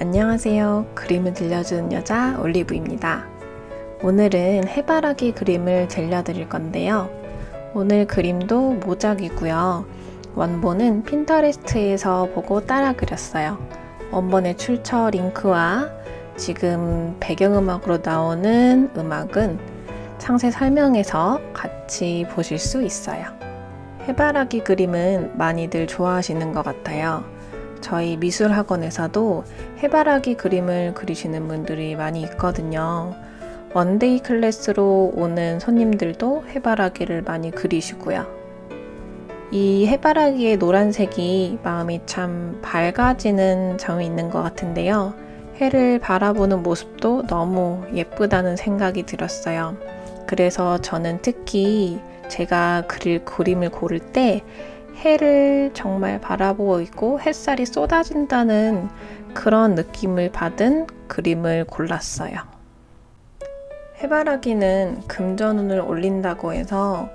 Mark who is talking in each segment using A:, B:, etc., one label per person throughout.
A: 안녕하세요. 그림을 들려주는 여자 올리브입니다. 오늘은 해바라기 그림을 들려드릴 건데요. 오늘 그림도 모작이고요. 원본은 핀터레스트에서 보고 따라 그렸어요. 원본의 출처 링크와 지금 배경음악으로 나오는 음악은 상세 설명에서 같이 보실 수 있어요. 해바라기 그림은 많이들 좋아하시는 것 같아요. 저희 미술학원에서도 해바라기 그림을 그리시는 분들이 많이 있거든요. 원데이 클래스로 오는 손님들도 해바라기를 많이 그리시고요. 이 해바라기의 노란색이 마음이 참 밝아지는 점이 있는 것 같은데요. 해를 바라보는 모습도 너무 예쁘다는 생각이 들었어요. 그래서 저는 특히 제가 그릴 그림을 고를 때 해를 정말 바라보고 있고 햇살이 쏟아진다는 그런 느낌을 받은 그림을 골랐어요. 해바라기는 금전운을 올린다고 해서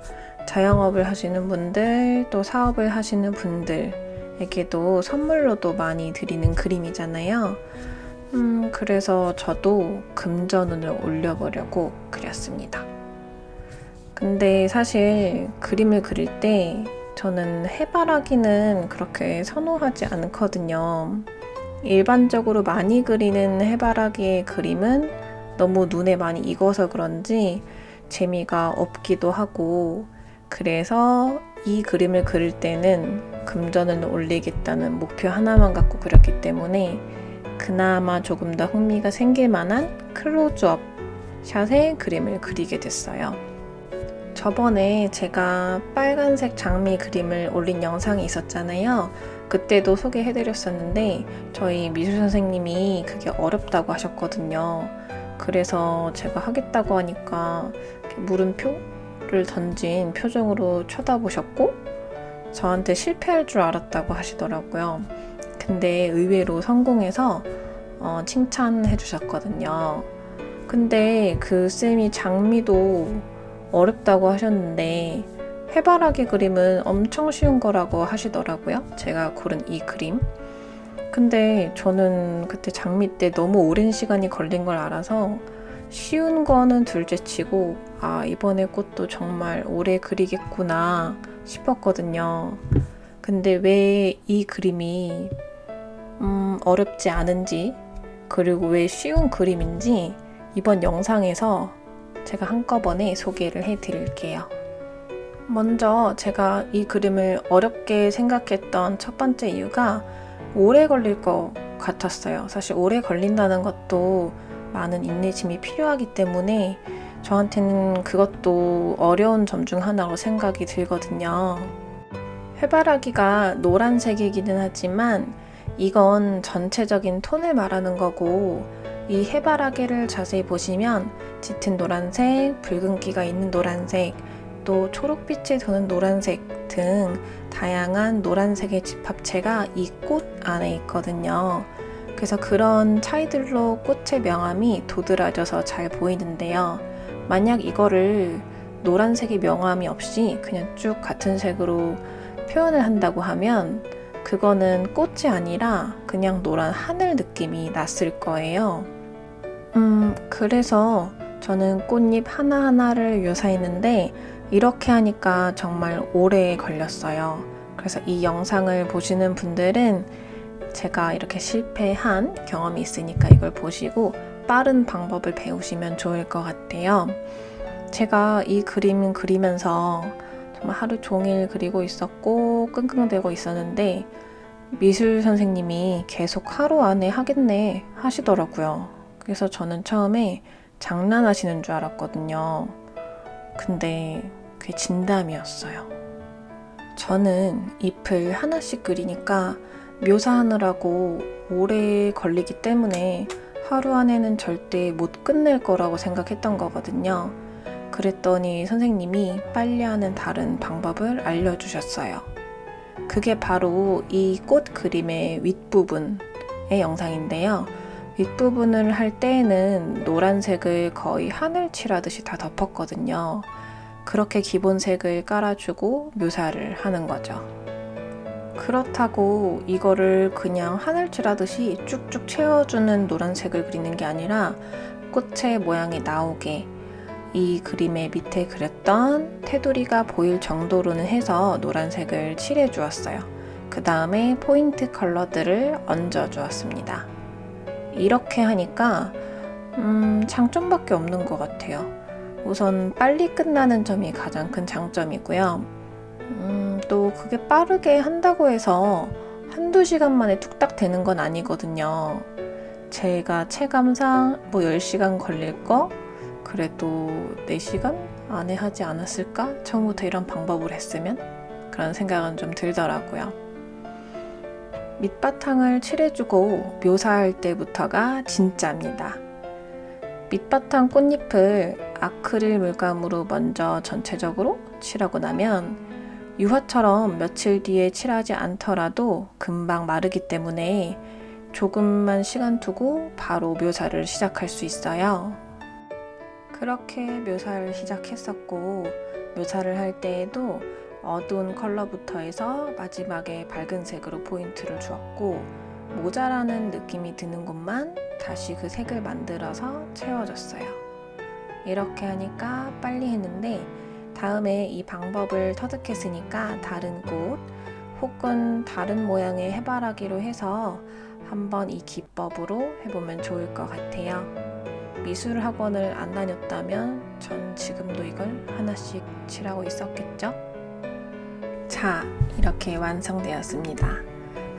A: 자영업을 하시는 분들, 또 사업을 하시는 분들에게도 선물로도 많이 드리는 그림이잖아요. 그래서 저도 금전운을 올려보려고 그렸습니다. 근데 사실 그림을 그릴 때 저는 해바라기는 그렇게 선호하지 않거든요. 일반적으로 많이 그리는 해바라기의 그림은 너무 눈에 많이 익어서 그런지 재미가 없기도 하고, 그래서 이 그림을 그릴 때는 금전을 올리겠다는 목표 하나만 갖고 그렸기 때문에 그나마 조금 더 흥미가 생길 만한 클로즈업 샷의 그림을 그리게 됐어요. 저번에 제가 빨간색 장미 그림을 올린 영상이 있었잖아요. 그때도 소개해드렸었는데 저희 미술 선생님이 그게 어렵다고 하셨거든요. 그래서 제가 하겠다고 하니까 물음표를 던진 표정으로 쳐다보셨고 저한테 실패할 줄 알았다고 하시더라고요. 근데 의외로 성공해서 칭찬해 주셨거든요. 근데 그 쌤이 장미도 어렵다고 하셨는데 해바라기 그림은 엄청 쉬운 거라고 하시더라고요. 제가 고른 이 그림. 근데 저는 그때 장미 때 너무 오랜 시간이 걸린 걸 알아서 쉬운 거는 둘째치고 이번에 꽃도 정말 오래 그리겠구나 싶었거든요. 근데 왜 이 그림이 어렵지 않은지, 그리고 왜 쉬운 그림인지 이번 영상에서 제가 한꺼번에 소개를 해드릴게요. 먼저 제가 이 그림을 어렵게 생각했던 첫 번째 이유가 오래 걸릴 것 같았어요. 사실 오래 걸린다는 것도 많은 인내심이 필요하기 때문에 저한테는 그것도 어려운 점 중 하나로 생각이 들거든요. 해바라기가 노란색이기는 하지만 이건 전체적인 톤을 말하는 거고, 이 해바라기를 자세히 보시면 짙은 노란색, 붉은기가 있는 노란색, 또 초록빛이 도는 노란색 등 다양한 노란색의 집합체가 이 꽃 안에 있거든요. 그래서 그런 차이들로 꽃의 명암이 도드라져서 잘 보이는데요. 만약 이거를 노란색의 명암이 없이 그냥 쭉 같은 색으로 표현을 한다고 하면 그거는 꽃이 아니라 그냥 노란 하늘 느낌이 났을 거예요. 그래서 저는 꽃잎 하나하나를 묘사했는데 이렇게 하니까 정말 오래 걸렸어요. 그래서 이 영상을 보시는 분들은 제가 이렇게 실패한 경험이 있으니까 이걸 보시고 빠른 방법을 배우시면 좋을 것 같아요. 제가 이 그림 그리면서 정말 하루 종일 그리고 있었고 끙끙대고 있었는데 미술 선생님이 계속 하루 안에 하겠네 하시더라고요. 그래서 저는 처음에 장난하시는 줄 알았거든요. 근데 그게 진담이었어요. 저는 잎을 하나씩 그리니까 묘사하느라고 오래 걸리기 때문에 하루 안에는 절대 못 끝낼 거라고 생각했던 거거든요. 그랬더니 선생님이 빨리 하는 다른 방법을 알려주셨어요. 그게 바로 이 꽃 그림의 윗부분의 영상인데요. 윗부분을 할 때에는 노란색을 거의 하늘 칠하듯이 다 덮었거든요. 그렇게 기본색을 깔아주고 묘사를 하는 거죠. 그렇다고 이거를 그냥 하늘칠하듯이 쭉쭉 채워주는 노란색을 그리는 게 아니라 꽃의 모양이 나오게 이 그림의 밑에 그렸던 테두리가 보일 정도로는 해서 노란색을 칠해 주었어요. 그 다음에 포인트 컬러들을 얹어 주었습니다. 이렇게 하니까 장점밖에 없는 것 같아요. 우선 빨리 끝나는 점이 가장 큰 장점이고요. 또 그게 빠르게 한다고 해서 한두 시간 만에 뚝딱 되는 건 아니거든요. 제가 체감상 10시간 걸릴 거 그래도 4시간 안에 하지 않았을까? 처음부터 이런 방법을 했으면? 그런 생각은 좀 들더라고요. 밑바탕을 칠해주고 묘사할 때부터가 진짜입니다. 밑바탕 꽃잎을 아크릴 물감으로 먼저 전체적으로 칠하고 나면 유화처럼 며칠 뒤에 칠하지 않더라도 금방 마르기 때문에 조금만 시간 두고 바로 묘사를 시작할 수 있어요. 그렇게 묘사를 시작했었고 묘사를 할 때에도 어두운 컬러부터 해서 마지막에 밝은 색으로 포인트를 주었고 모자라는 느낌이 드는 곳만 다시 그 색을 만들어서 채워줬어요. 이렇게 하니까 빨리 했는데 다음에 이 방법을 터득했으니까 다른 꽃 혹은 다른 모양의 해바라기로 해서 한번 이 기법으로 해보면 좋을 것 같아요. 미술 학원을 안 다녔다면 전 지금도 이걸 하나씩 칠하고 있었겠죠? 자, 이렇게 완성되었습니다.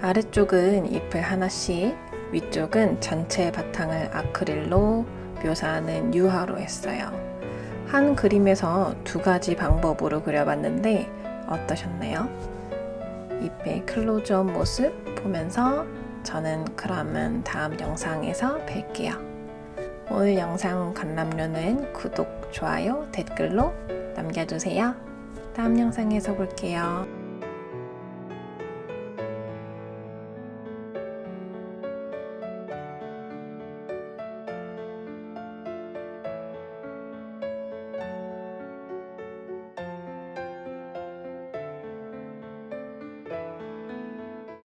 A: 아래쪽은 잎을 하나씩, 위쪽은 전체 바탕을 아크릴로, 묘사는 유화로 했어요. 한 그림에서 2가지 방법으로 그려봤는데 어떠셨나요? 잎의 클로즈업 모습 보면서 저는 그러면 다음 영상에서 뵐게요. 오늘 영상 관람료는 구독, 좋아요, 댓글로 남겨주세요. 다음 영상에서 볼게요.